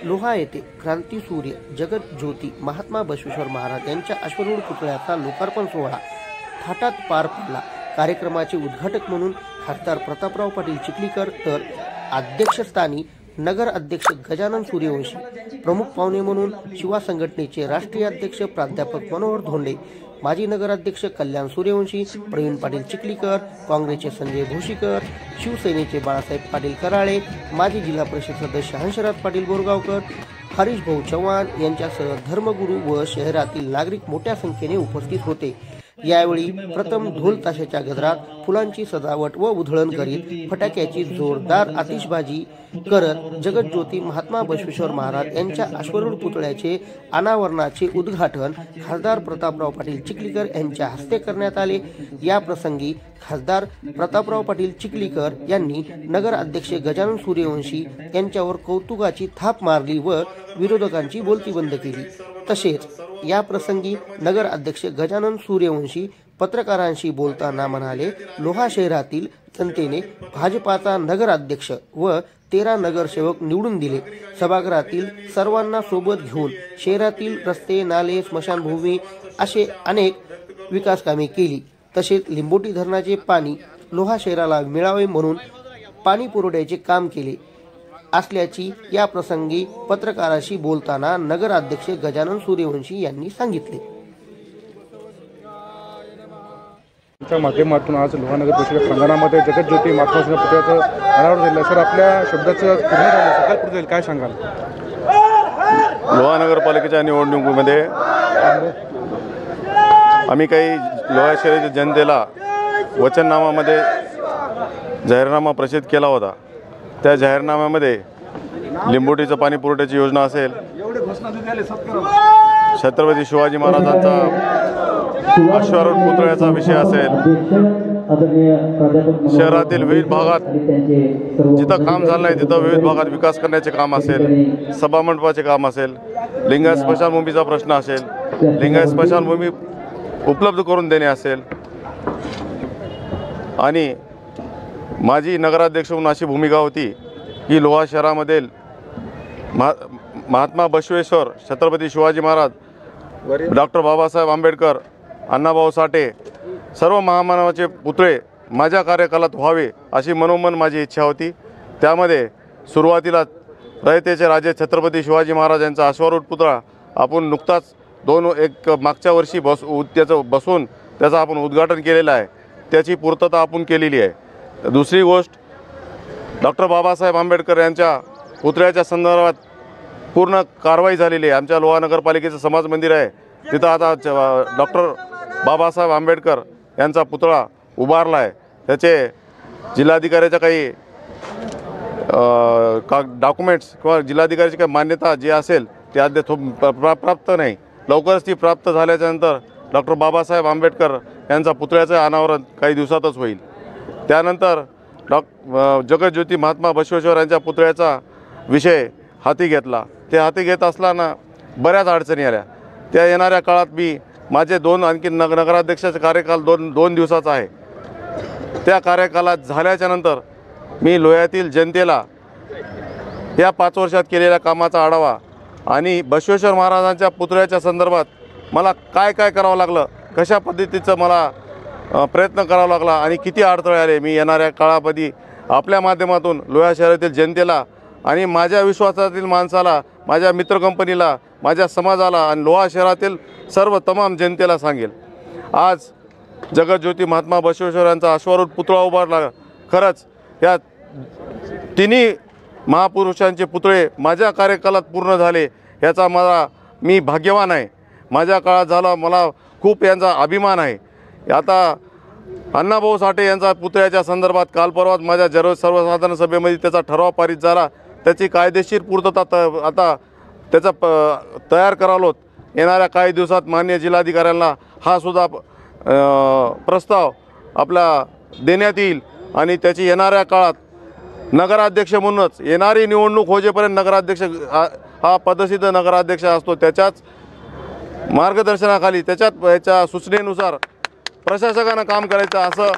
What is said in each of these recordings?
लोहा येथे क्रांतीसूर्य जगज्योती महात्मा बसवेश्वर महाराज यांच्या अश्वरूढ पुतळ्याचा लोकार्पण सोहळा थाटात पार पडला। कार्यक्रमाचे उद्घाटक म्हणून खासदार प्रतापराव पाटील चिखलीकर तर अध्यक्षस्थानी नगर अध्यक्ष गजानन सूर्यवंशी, प्रमुख पाहुणे म्हणून शिवा संघटनेचे राष्ट्रीय अध्यक्ष प्राध्यापक मनोहर धोंडे, माजी नगराध्यक्ष कल्याण सूर्यवंशी, प्रवीण पाटील चिखलीकर, काँग्रेसचे संजय भोशीकर, शिवसेनेचे बाळासाहेब पाटील कराळे, माजी जिल्हा परिषद सदस्य हंसराज पाटील बोरगावकर, हरीश भाऊ चव्हाण यांच्यासह धर्मगुरू व शहरातील नागरिक मोठ्या संख्येने उपस्थित होते। यावेळी प्रथम ढोल ताशाच्या गजरात फुलांची सजावट व उधळण करीत फटाक्याची जोरदार आतिषबाजी करत जगज्योती महात्मा बसवेश्वर महाराज यांच्या अश्वरूढ पुतळ्याचे अनावरणाचे उद्घाटन खासदार प्रतापराव पाटील चिखलीकर यांच्या हस्ते करण्यात आले। या प्रसंगी खासदार प्रतापराव पाटील चिखलीकर यांनी नगर अध्यक्ष गजानन सूर्यवंशी यांच्यावर कौतुकाची थाप मारली व विरोधकांची बोलती बंद केली। तसेच या प्रसंगी नगर अध्यक्ष गजानन सूर्यवंशी पत्रकारांशी बोलताना म्हणाले, लोहा शहरातील जनतेने भाजपाचा नगर अध्यक्ष व 13 नगरसेवक निवडून दिले। सभागृहातील सर्वांना सोबत घेऊन शहरातील रस्ते, नाले, स्मशानभूमी असे अनेक विकास कामे केली। तसेच लिंबोटी धरणाचे पाणी लोहा शहराला मिळावे म्हणून पाणी पुरवठ्याचे काम केले असल्याची या प्रसंगी पत्रकारांशी बोलताना नगर अध्यक्ष गजानन सूर्यवंशी यांनी सांगितले। माध्यमातून आज लोहानगर परिषद प्रांगणामध्ये जगज्योती महात्मा बसवेश्वर पुतळ्याचं अनावरण झालं। सर, आपल्या शब्दाचं पूर्ण झालं, सकाळ पुढे जाईल, काय सांगाल? लोहा नगरपालिकेच्या निवडणुकीमध्ये आम्ही काही लोहा शहरातील जनतेला वचननामामध्ये जाहीरनामा प्रसिद्ध केला होता। त्या जाहीरनाम्यामध्ये लिंबोटीचं पाणी पुरवठ्याची योजना असेल, छत्रपती शिवाजी महाराजांचा अश्वारूढ पुतळ्याचा विषय असेल, शहरातील विविध भागात जिथं काम झालं नाही तिथं विविध भागात विकास करण्याचे काम असेल, सभामंडपाचे काम असेल, लिंगायत स्मशानभूमीचा प्रश्न असेल, लिंगायत स्मशानभूमी उपलब्ध करून देणे असेल आणि माझी नगराध्यक्ष म्हणून अशी भूमिका होती की लोहा शहरामधील महात्मा बसवेश्वर, छत्रपती शिवाजी महाराज, डॉक्टर बाबासाहेब आंबेडकर, अण्णाभाऊ साठे सर्व महामानवाचे पुतळे माझ्या कार्यकालात व्हावे अशी मनोमन माझी इच्छा होती। त्यामध्ये सुरुवातीला रयतेचे राजे छत्रपती शिवाजी महाराज यांचा अश्वारूढ पुतळा आपण नुकताच मागच्या वर्षी बसून त्याचं आपण उद्घाटन केलेलं आहे, त्याची पूर्तता आपण केलेली आहे। दुसरी गोष्ट, डॉक्टर बाबासाहेब आंबेडकर यांच्या पुतळ्याच्या संदर्भात पूर्ण कारवाई झालेली आहे। आमच्या लोहा नगरपालिकेचं समाज मंदिर आहे, तिथं आता डॉक्टर बाबासाहेब आंबेडकर यांचा पुतळा उभारला आहे। त्याचे जिल्हाधिकाऱ्याच्या काही डॉक्युमेंट्स किंवा जिल्हाधिकाऱ्याची काही मान्यता जी असेल ते अद्याप प्राप्त नाही। लवकरच ती प्राप्त झाल्याच्यानंतर डॉक्टर बाबासाहेब आंबेडकर यांचा पुतळ्याचं अनावरण काही दिवसातच होईल। त्यानंतर जगज्योती महात्मा बसवेश्वर यांच्या पुतळ्याचा विषय हाती घेतला। ते हाती घेत असताना बऱ्याच अडचणी आल्या। त्या येणाऱ्या काळात मी माझे आणखी नगराध्यक्षाचा कार्यकाल दोन दिवसाचा आहे। त्या कार्यकालात झाल्याच्यानंतर मी लोह्यातील जनतेला या 5 वर्षात केलेल्या कामाचा आढावा आणि बसवेश्वर महाराजांच्या पुतळ्याच्या संदर्भात मला काय करावं लागलं, कशा पद्धतीचं मला प्रयत्न करावा लागला आणि किती अडथळे आले, मी येणाऱ्या काळामध्ये आपल्या माध्यमातून लोहा शहरातील जनतेला आणि माझ्या विश्वासातील माणसाला, माझ्या मित्र कंपनीला, माझ्या समाजाला आणि लोहा शहरातील सर्व तमाम जनतेला सांगेल। आज जगज्योती महात्मा बसवेश्वर यांचा अश्वारूढ पुतळा उभारला। खरंच या तिन्ही महापुरुषांचे पुतळे माझ्या कार्यकालात पूर्ण झाले, याचा मी भाग्यवान आहे। माझ्या काळात झाला, मला खूप यांचा अभिमान आहे। आता अण्णाभाऊ साठे यांचा पुतळ्याच्या संदर्भात काल परवा माझ्या सर्वसाधारण सभेमध्ये त्याचा ठराव पारित झाला। त्याची कायदेशीर पूर्तता आता त्याचा तयार करालोत। येणाऱ्या काही दिवसात माननीय जिल्हाधिकाऱ्यांना हा सुद्धा प्रस्ताव आपला देण्यात येईल आणि त्याची येणाऱ्या काळात नगराध्यक्ष म्हणूनच येणारी निवडणूक होजेपर्यंत नगराध्यक्ष हा पदसिद्ध नगराध्यक्ष असतो, त्याच्याच मार्गदर्शनाखाली याच्या सूचनेनुसार प्रशासकांना काम करायचं असं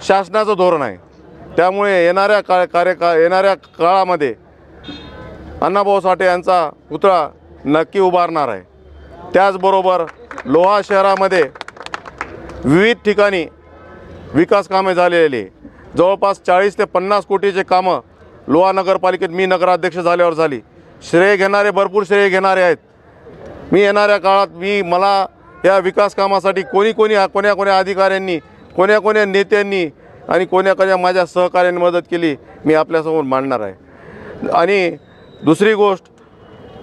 शासनाचं धोरण आहे। त्यामुळे येणाऱ्या काळामध्ये अण्णाभाऊ साठे यांचा पुतळा नक्की उभारणार आहे। त्याचबरोबर लोहा शहरामध्ये विविध ठिकाणी विकास कामे झालेली, जवळपास 40 ते 50 कोटीचे कामं लोहा नगरपालिकेत मी नगराध्यक्ष झाल्यावर झाली। श्रेय घेणारे भरपूर श्रेय घेणारे आहेत। मी येणाऱ्या काळात मला या विकास कामासाठी कोण्या अधिकाऱ्यांनी, कोण्या नेत्यांनी आणि कोण्या माझ्या सहकार्यांनी मदत केली मी आपल्यासमोर मांडणार आहे। आणि दुसरी गोष्ट,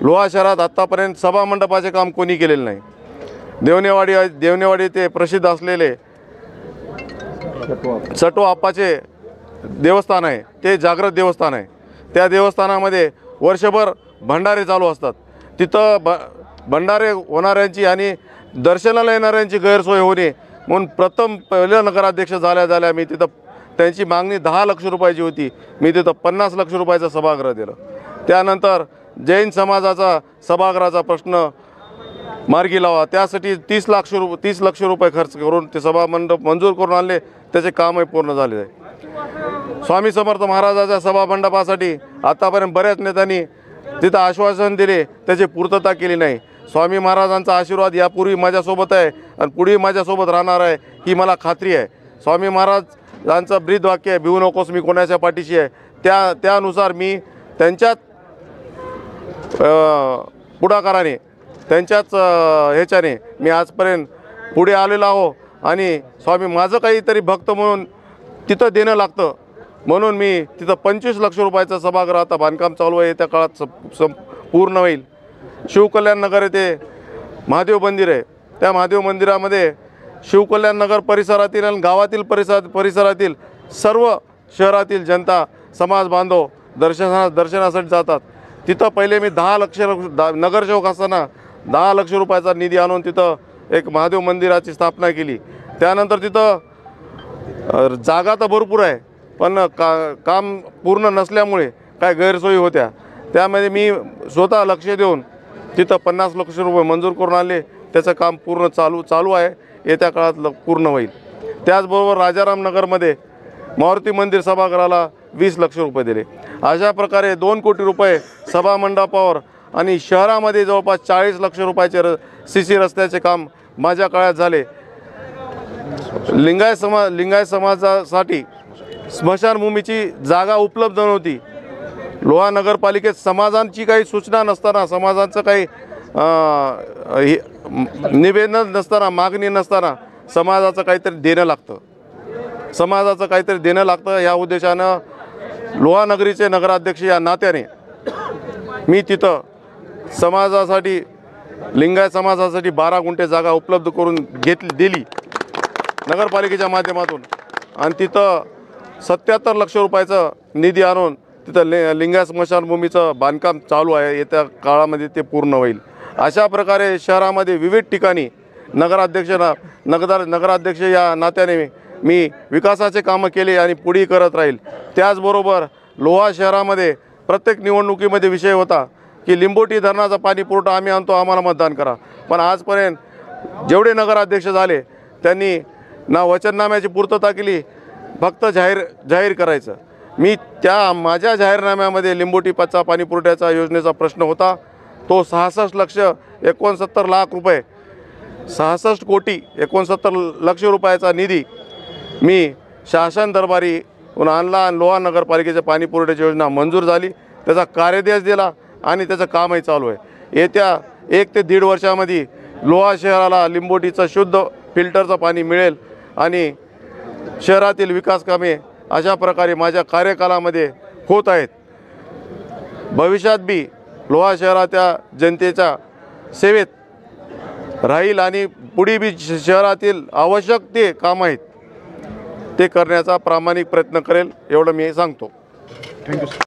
लोहा शहरात आत्तापर्यंत सभामंडपाचे काम कोणी केलेलं नाही। देवनेवाडी ते प्रसिद्ध असलेले चटो आप्पाचे देवस्थान आहे, ते जागृत देवस्थान आहे। त्या देवस्थानामध्ये वर्षभर भंडारे चालू असतात। तिथं भंडारे होणाऱ्यांची आणि दर्शनाला येणाऱ्यांची गैरसोय होणे म्हणून पहिलं नगराध्यक्ष झाल्या मी तिथं, त्यांची मागणी 10 लाख रुपयाची होती, मी तिथं 50 लाख रुपयाचं सभागृह दिलं। त्यानंतर जैन समाजाचा सभागृहाचा प्रश्न मार्गी लावा, त्यासाठी 30 लाख रुपये खर्च करून ते सभामंडप मंजूर करून आणले, त्याचे कामही पूर्ण झाले आहे। स्वामी समर्थ महाराजाच्या सभामंडपासाठी आतापर्यंत बऱ्याच नेत्यांनी तिथं आश्वासन दिले, त्याची पूर्तता केली नाही। स्वामी महाराजांचा आशीर्वाद यापूर्वी माझ्यासोबत आहे आणि पुढेही माझ्यासोबत राहणार आहे, ही मला खात्री आहे। स्वामी महाराजांचं ब्रीदवाक्य आहे, भिवू नकोस मी कोणाच्या पाठीशी आहे। त्यानुसार मी त्यांच्याच पुढाकाराने, त्यांच्याच ह्याच्याने मी आजपर्यंत पुढे आलेलो आहो। आणि स्वामी माझं काहीतरी भक्त म्हणून तिथं देणं लागतं, म्हणून मी तिथं 25 लाख रुपयाचं सभागृह आता बांधकाम चालू आहे, त्या काळात पूर्ण होईल। शिवकल्याण नगर येथे महादेव मंदिर आहे, त्या महादेव मंदिरामध्ये शिवकल्याण नगर परिसरातील आणि गावातील परिसरातील सर्व शहरातील जनता, समाज बांधव दर्शनासाठी जातात। तिथं पहिले मी 10 लाख नगरसेवक असताना 10 लाख रुपयाचा निधी आणून तिथं एक महादेव मंदिराची स्थापना केली। त्यानंतर तिथं जागा तर भरपूर आहे, पण काम पूर्ण नसल्यामुळे काय गैरसोयी होत्या, त्यामध्ये मी स्वतः लक्ष देऊन तिथं 50 लाख रुपये मंजूर करून आणले, त्याचं काम पूर्ण चालू आहे, येत्या काळात पूर्ण होईल। त्याचबरोबर राजाराम नगरमध्ये मारुती मंदिर सभागृहाला 20 लाख रुपये दिले। अशा प्रकारे 2 कोटी रुपये सभामंडपावर आणि शहरामध्ये जवळपास 40 लाख रुपयाचे CC रस्त्याचे काम माझ्या काळात झाले। लिंगायत समाजासाठी स्मशानभूमीची जागा उपलब्ध नव्हती। लोहा नगरपालिकेत समाजांची काही सूचना नसताना, समाजांचं काही निवेदन नसताना, मागणी नसताना समाजाचं काहीतरी देणं लागतं, या उद्देशानं लोहा नगरीचे नगराध्यक्ष या नात्याने मी तिथं समाजासाठी, लिंगायत समाजासाठी 12 गुंठे जागा उपलब्ध करून दिली नगरपालिकेच्या माध्यमातून। आणि तिथं 77 लाख रुपयाचं निधी आणून तिथं लिंगायत स्मशानभूमीचं बांधकाम चालू आहे, येत्या काळामध्ये ते पूर्ण होईल। अशा प्रकारे शहरामध्ये विविध ठिकाणी नगराध्यक्ष या नात्याने मी विकासाचे कामं केले आणि पुढेही करत राहील। त्याचबरोबर लोहा शहरामध्ये प्रत्येक निवडणुकीमध्ये विषय होता की लिंबोटी धरणाचा पाणी पुरवठा आम्ही आणतो, आम्हाला मतदान करा। पण आजपर्यंत जेवढे नगराध्यक्ष झाले त्यांनी ना वचननाम्याची पूर्तता केली, फक्त जाहीर करायचं। मी माझ्या जाहीरनाम्यामध्ये लिंबोटीचा पाणी पुरवठ्याचा योजनेचा प्रश्न होता, तो 66,69,00,000 रुपये, 66 कोटी 69 लाख रुपयाचा निधी मी शासन दरबारी आणला आणि लोहा नगरपालिकेच्या पाणी पुरवठ्याची योजना मंजूर झाली, त्याचा कार्यादेश दिला आणि त्याचं कामही चालू आहे। येत्या 1 ते 1.5 वर्षामध्ये लोहा शहराला लिंबोटीचं शुद्ध फिल्टरचं पाणी मिळेल आणि शहरातील विकास कामे अशा प्रकारे माझ्या कार्यकालामध्ये होत आहेत। भविष्यात बी लोहा शहराच्या जनतेच्या सेवेत राहील आणि पुढे बी शहरातील आवश्यक ते काम आहेत ते करण्याचा प्रामाणिक प्रयत्न करेल, एवढं मी सांगतो। थँक्यू।